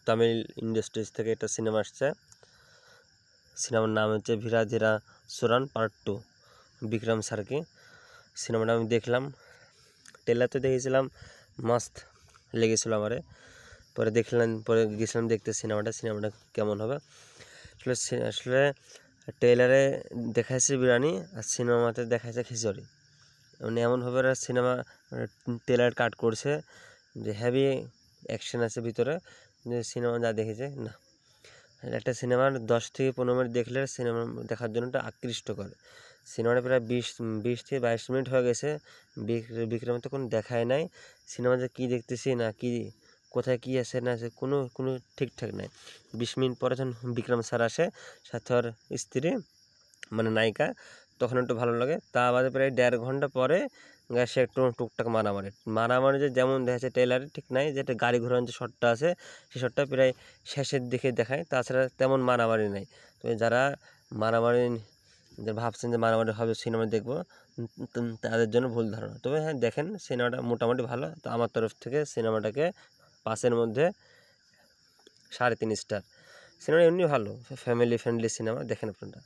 Tamil industries থেকে একটা cinema আসছে। সিনেমার নাম হচ্ছে ভিরাধিরা সুরান পার্ট 2, বিক্রম সার্কি। সিনেমাটা আমি দেখলাম, ট্রেলার তো দেখেছিলাম, মাস্ত লেগেছিলো আমারে। পরে গেছিলাম দেখতে সিনেমাটা কেমন হবে। আসলে ট্রেলারে দেখাচ্ছে বিরিয়ানি আর সিনেমাতে দেখাচ্ছে খিচুড়ি। মানে এমনভাবে ওরা সিনেমা ট্রেলার কাট করছে যে হেভি অ্যাকশন আছে ভিতরে, যে সিনেমা যা দেখেছে না। একটা সিনেমার 10 থেকে 15 মিনিট দেখলে সিনেমা দেখার জন্য একটা আকৃষ্ট করে। সিনেমাটা প্রায় 20 থেকে 22 মিনিট হয়ে গেছে, বিক্রম তো কোনো দেখায় নাই। সিনেমা যে কী দেখতেছি না কি, কোথায় কী আছে না আছে কোনো ঠিকঠাক নাই। 20 মিনিট পরে যখন বিক্রম স্যার আসে, সাথে ওর স্ত্রী মানে নায়িকা, তখন একটু ভালো লাগে। তা বাদে প্রায় 1.5 ঘন্টা পরে সে একটু টুকটাক মারামারি যে যেমন দেখাচ্ছে ট্রেলারে ঠিক নাই, যে একটা গাড়ি ঘোরানোর যে শটটা আছে সেই শটটা প্রায় শেষের দিকে দেখায়, তাছাড়া তেমন মারামারি নাই। তো যারা মারামারি যে ভাবছেন যে মারামারি হবে সিনেমা দেখবো, তাদের জন্য ভুল ধারণা। তবে হ্যাঁ, দেখেন, সিনেমাটা মোটামুটি ভালো। তো আমার তরফ থেকে সিনেমাটাকে 5-এর মধ্যে 3.5 স্টার। সিনেমাটা এমনি ভালো, ফ্যামিলি ফ্রেন্ডলি সিনেমা, দেখেন আপনারা।